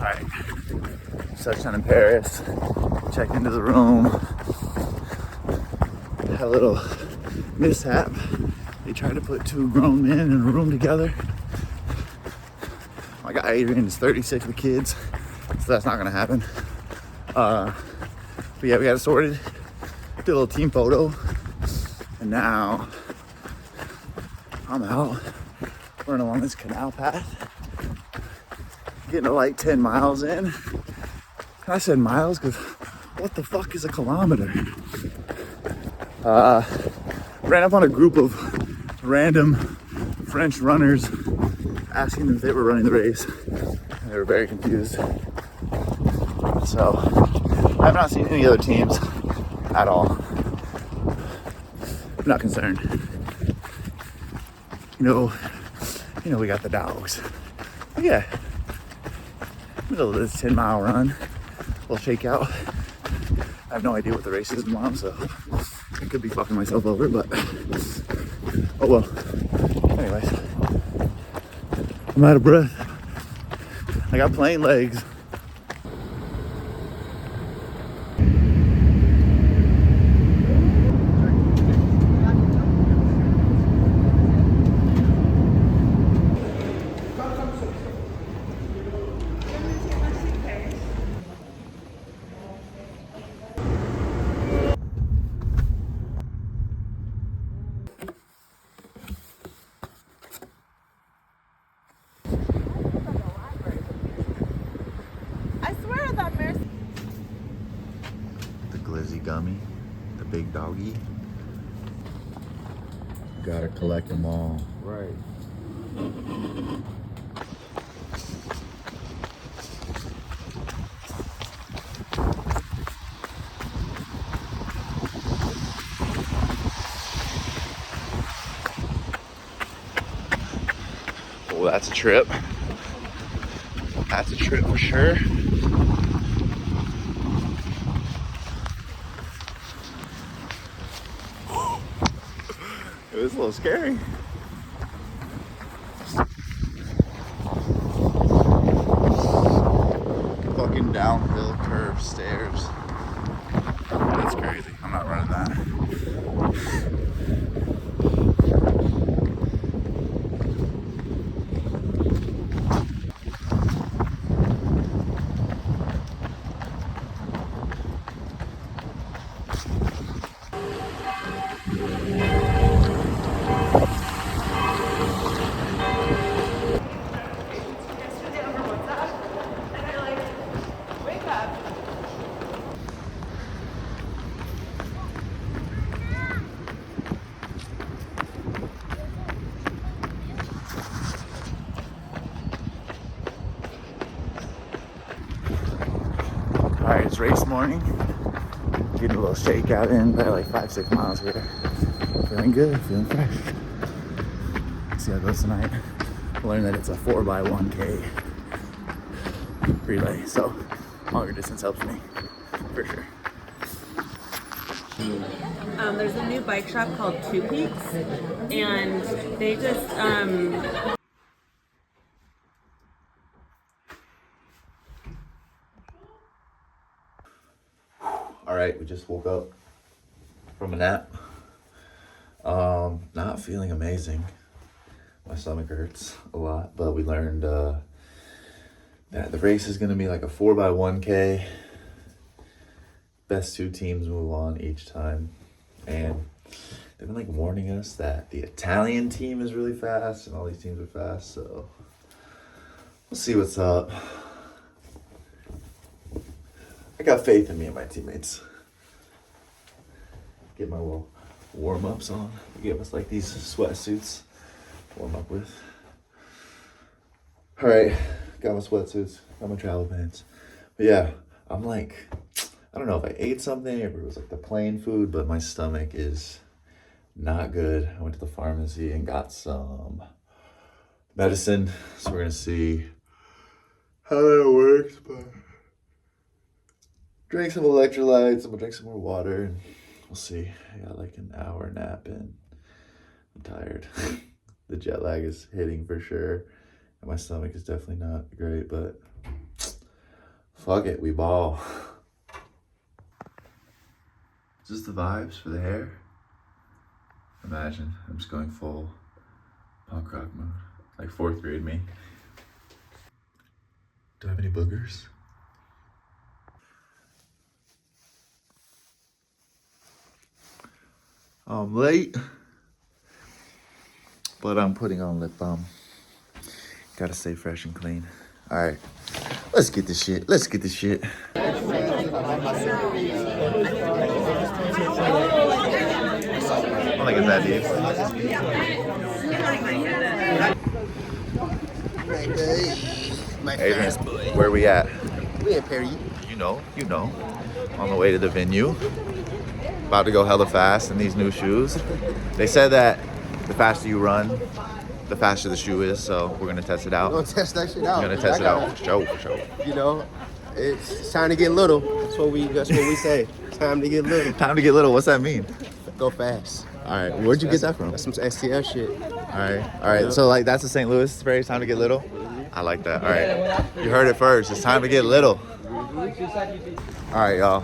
Alright, touchdown in Paris. Checked into the room. Had a little mishap. They tried to put two grown men in a room together. My guy Adrian is 36 with kids, so that's not gonna happen. But yeah, we got it sorted. Did a little team photo, and now I'm out running along this canal path, getting to like 10 miles in. And I said miles because what the fuck is a kilometer? Ran up on a group of random French runners asking them if they were running the race, and they were very confused. So I have not seen any other teams at all. I'm not concerned. You know we got the dogs. But yeah, middle of this 10-mile run, little shakeout. I have no idea what the race is tomorrow, so I could be fucking myself over, but oh well. Anyways, I'm out of breath. I got plain legs. The glizzy gummy, the big doggy. Gotta collect them all. Right. Oh, that's a trip. That's a trip for sure. It was a little scary. Fucking downhill curve stairs. That's crazy. I'm not running that. Alright, it's race morning. Getting a little shakeout in, by like 5-6 miles here. Feeling good, feeling fresh. Let's see how it goes tonight. Learned that it's a 4x1K relay, so longer distance helps me, for sure. There's a new bike shop called Two Peaks, and they just All right, we just woke up from a nap. Not feeling amazing. My stomach hurts a lot, but we learned that the race is gonna be like a 4x1K. Best two teams move on each time. And they've been like warning us that the Italian team is really fast and all these teams are fast, so we'll see what's up. I got faith in me and my teammates. Get my little warm-ups on. They gave us like these sweatsuits to warm up with. All right, got my sweatsuits, got my travel pants. But yeah, I'm like, I don't know if I ate something or if it was like the plain food, but my stomach is not good. I went to the pharmacy and got some medicine, so we're gonna see how that works, but drink some electrolytes, I'm gonna drink some more water, and we'll see. I got like an hour nap in. I'm tired. The jet lag is hitting for sure, and my stomach is definitely not great, but Fuck it, we ball. Is this the vibes for the hair? Imagine, I'm just going full punk rock mode. Like 4th grade me. Do I have any boogers? I'm late, but I'm putting on lip balm. Gotta stay fresh and clean. All right, let's get this shit. Let's get this shit. I don't think it's that deep. Adrian, where we at? We at Perry. You know. On the way to the venue. About to go hella fast in these new shoes. They said that the faster you run, the faster the shoe is, so we're gonna test it out. We're gonna test that shit out. We're gonna test it out for sure. You know, it's time to get little. That's what we say. Time to get little. Time to get little. What's that mean? Go fast. All right, where'd you get that from? That's some STL shit. All right. Yeah. So like that's the St. Louis phrase, time to get little. I like that. All right, you heard it first. It's time to get little. All right, y'all.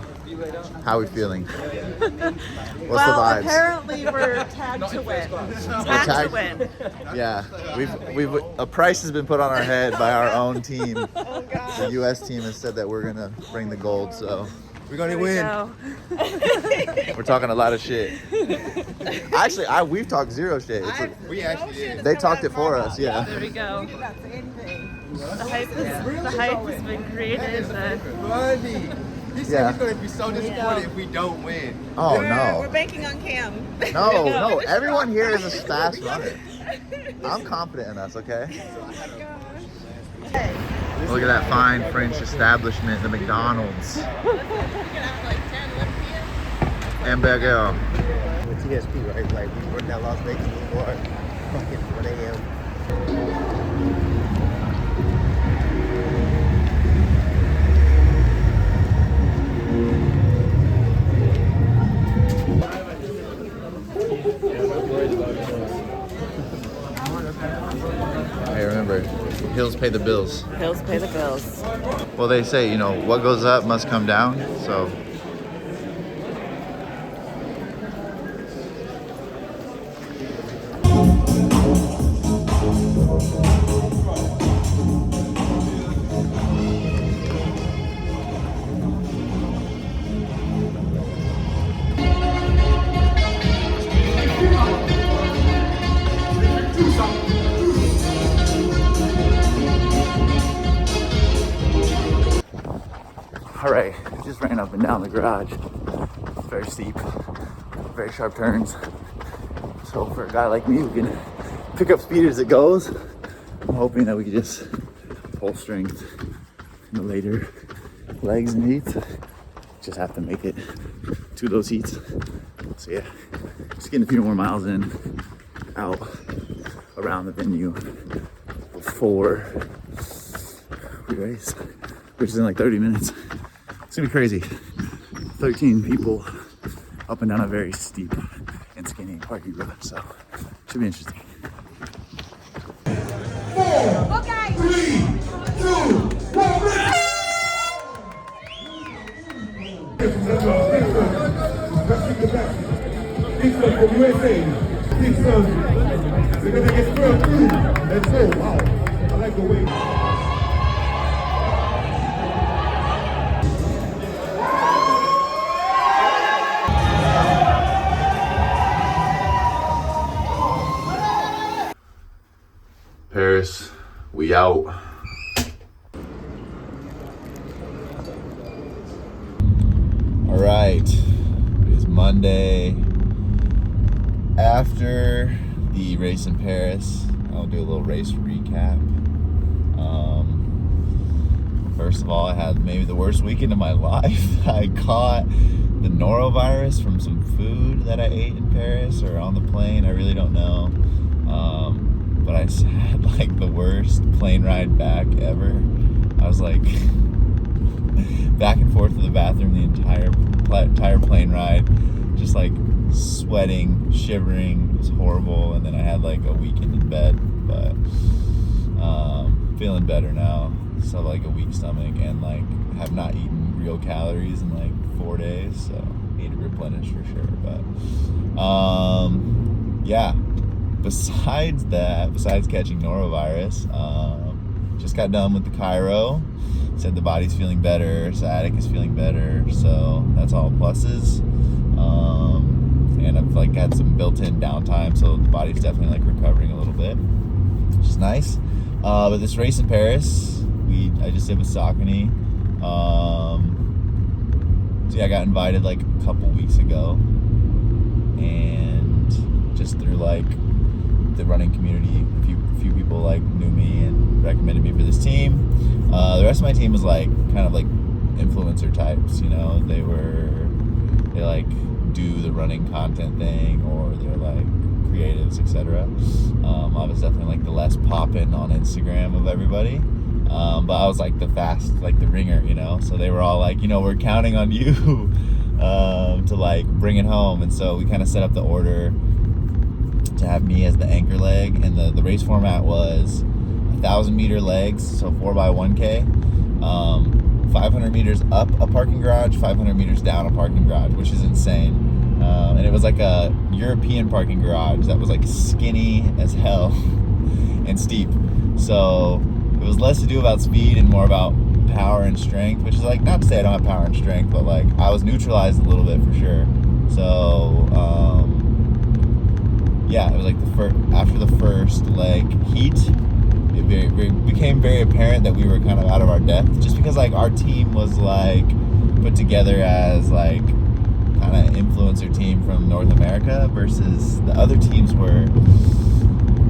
How we feeling? What's the vibes? Apparently we're tagged to win. Tagged to win. Yeah, we've a price has been put on our head by our own team. Oh God. The U.S. team has said that we're gonna bring the gold, so We're gonna win. we're talking a lot of shit. Actually, we've talked zero shit. We actually did. They talked it for us, yeah. There we go. The hype has been created. Buddy. He said Yeah. he's gonna be so disappointed if we don't win. Oh We're no. banking on Cam. No, everyone here is a fast runner. I'm confident in us, okay? Look at that fine French establishment, the McDonald's. Hamburger. With TSP, right? Like we worked at Las Vegas before fucking 1 a.m. Hey, remember, hills pay the bills. Hills pay the bills. Well, they say, you know, what goes up must come down, so. All right, just ran up and down the garage. Very steep, very sharp turns. So for a guy like me who can pick up speed as it goes, I'm hoping that we can just pull strength in the later legs and heats. Just have to make it to those heats. So yeah, just getting a few more miles in, out around the venue before we race, which is in like 30 minutes. It's gonna be crazy. 13 people up and down a very steep and skinny party road, so should be interesting. 4, 3, 2, 1. Big son from USA. Big son. They're gonna get spurred through. Let's go. Wow. I like the way. Paris, we out. All right, it is Monday. After the race in Paris, I'll do a little race recap. First of all, I had maybe the worst weekend of my life. I caught the norovirus from some food that I ate in Paris or on the plane. I really don't know. But I had like the worst plane ride back ever. I was like back and forth to the bathroom the entire plane ride, just like sweating, shivering. It was horrible. And then I had like a weekend in bed, but feeling better now. still have like a weak stomach, and like have not eaten real calories in like 4 days, so need to replenish for sure. But yeah, besides catching norovirus, just got done with the chiro. Said the body's feeling better, sciatic is feeling better, so that's all pluses. And I've like had some built-in downtime, so the body's definitely like recovering a little bit, which is nice. But this race in Paris, I just did with Saucony. So yeah, I got invited like a couple weeks ago, and just through like the running community, a few people like knew me and recommended me for this team. The rest of my team was like kind of like influencer types, you know. They like do the running content thing, or they're like creatives, etc. I was definitely like the less poppin' on Instagram of everybody, but I was like the ringer, you know. So they were all like, you know, we're counting on you to like bring it home. And so we kind of set up the order to have me as the anchor leg, and the race format was 1,000-meter legs, so 4x1K, 500 meters up a parking garage, 500 meters down a parking garage, which is insane. And it was like a European parking garage that was like skinny as hell and steep. So it was less to do about speed and more about power and strength, which is like, not to say I don't have power and strength, but like I was neutralized a little bit for sure. So yeah, it was like after the first leg heat, it became very apparent that we were kind of out of our depth, just because like our team was like put together as like kind of influencer team from North America, versus the other teams were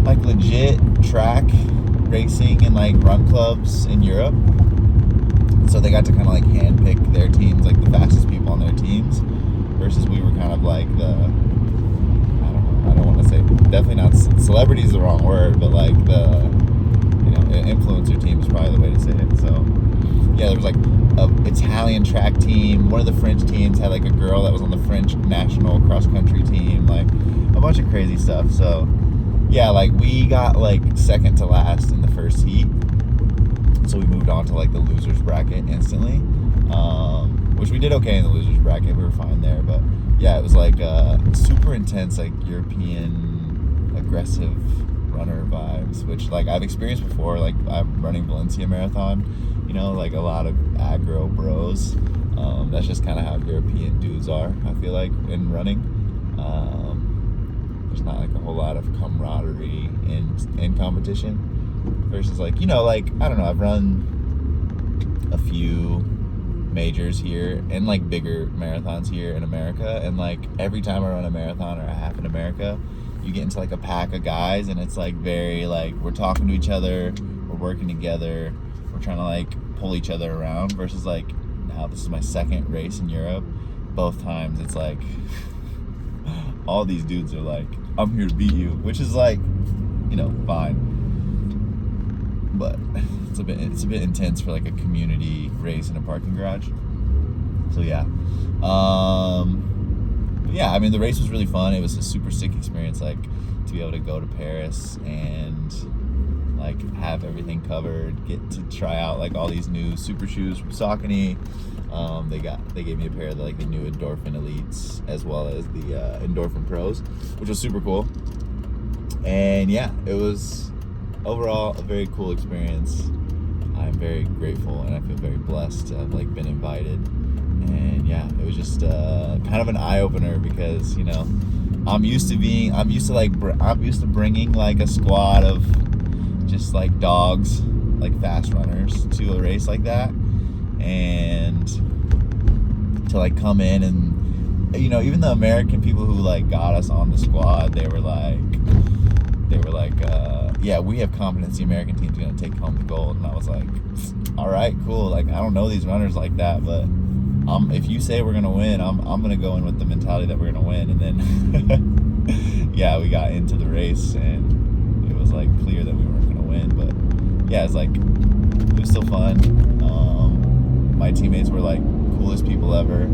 like legit track racing and like run clubs in Europe. So they got to kind of like handpick their teams, like the fastest people on their teams, versus we were kind of like I don't want to say, definitely not celebrity is the wrong word, but like the, you know, influencer team is probably the way to say it. So yeah, there was like an Italian track team. One of the French teams had like a girl that was on the French national cross country team, like a bunch of crazy stuff. So yeah, like we got like second to last in the first heat, so we moved on to like the losers bracket instantly, which we did okay in the losers bracket. We were fine there, but yeah, it was like super intense, like European aggressive runner vibes, which like I've experienced before. Like I'm running Valencia Marathon, you know, like a lot of aggro bros. That's just kind of how European dudes are, I feel like, in running. There's not like a whole lot of camaraderie in competition, versus like, you know, like, I don't know, I've run a few majors here and like bigger marathons here in America, and like every time I run a marathon or a half in America, you get into like a pack of guys, and it's like very like we're talking to each other, we're working together, we're trying to like pull each other around, versus like now this is my second race in Europe. Both times it's like all these dudes are like, I'm here to beat you, which is like, you know, fine, but it's a bit intense for like a community race in a parking garage. So yeah, but yeah, I mean, the race was really fun. It was a super sick experience, like to be able to go to Paris and like have everything covered, get to try out like all these new super shoes from Saucony. They gave me a pair of the new Endorphin Elites, as well as the Endorphin Pros, which was super cool. And yeah, it was overall a very cool experience. I'm very grateful, and I feel very blessed to have like been invited. And yeah, it was just kind of an eye opener, because, you know, I'm used to bringing like a squad of just like dogs, like fast runners, to a race like that, and to like come in and, you know, even the American people who like got us on the squad, they were like yeah, we have confidence the American team's gonna take home the gold. And I was like, all right, cool. Like, I don't know these runners like that, but if you say we're gonna win, I'm gonna go in with the mentality that we're gonna win. And then yeah, we got into the race, and it was like clear that we weren't gonna win. But yeah, it's like, it was still fun. My teammates were like coolest people ever.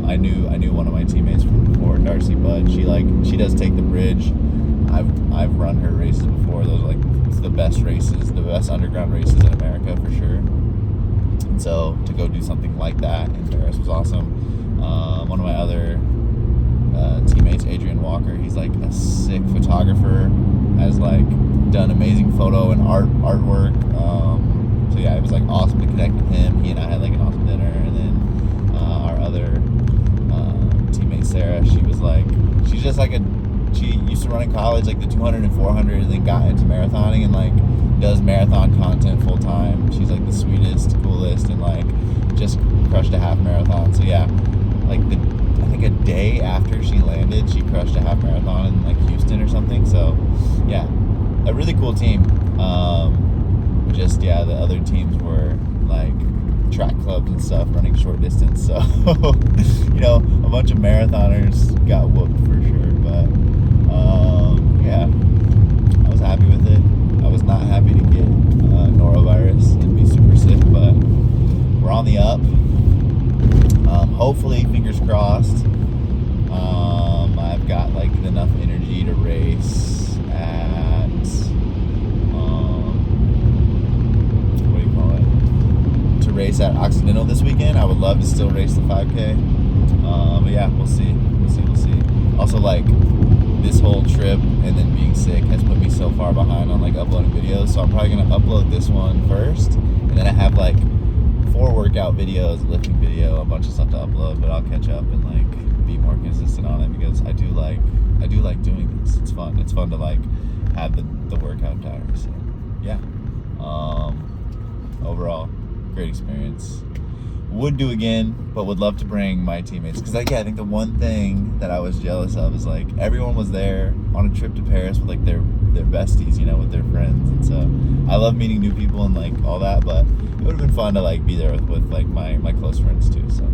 I knew one of my teammates from before, Darcy Budd. She does take the bridge. I've run her races before. Those are like the best races, the best underground races in America for sure. And so to go do something like that in Paris was awesome. One of my other teammates, Adrian Walker, he's like a sick photographer, has like done amazing photo and artwork. So yeah, it was like awesome to connect with him. He and I had like an awesome dinner, and then our other teammate Sarah, she's just like she used to run in college like the 200 and 400, and then got into marathoning and like does marathon content full time. She's like the sweetest, coolest, and like just crushed a half marathon. So yeah, like I think a day after she landed, she crushed a half marathon in like Houston or something. So yeah, a really cool team. Just yeah, the other teams were like track clubs and stuff, running short distance. So you know, a bunch of marathoners got whooped for sure. But yeah, I was happy with it. I was not happy to get norovirus and be super sick, but we're on the up. Hopefully, fingers crossed, I've got like enough energy to race at what do you call it? To race at Occidental this weekend. I would love to still race the 5K, but yeah, we'll see. Also, like, this whole trip and then being sick has put me so far behind on like uploading videos, so I'm probably gonna upload this one first, and then I have like 4 workout videos, a lifting video, a bunch of stuff to upload, but I'll catch up and like be more consistent on it, because I do like doing this. It's fun to like have the workout tires. So yeah, overall great experience. Would do again, but would love to bring my teammates, because like, yeah, I think the one thing that I was jealous of is like everyone was there on a trip to Paris with like their besties, you know, with their friends, and so I love meeting new people and like all that, but it would have been fun to like be there with like my close friends too. So